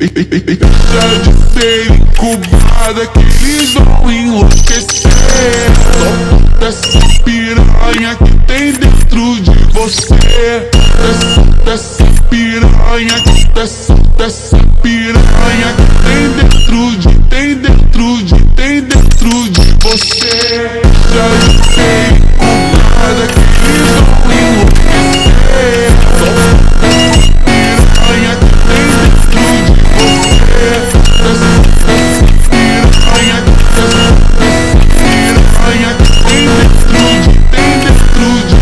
Deixa de ser incubada que eles vão enlouquecer. Só dessa piranha que tem dentro de você. Dessa piranha, dessa piranha que tem dentro de você. Deixa de ser incubada que eles vão enlouquecer. Só dessa piranha que tem dentro de você. Dessa piranha que tem dentro de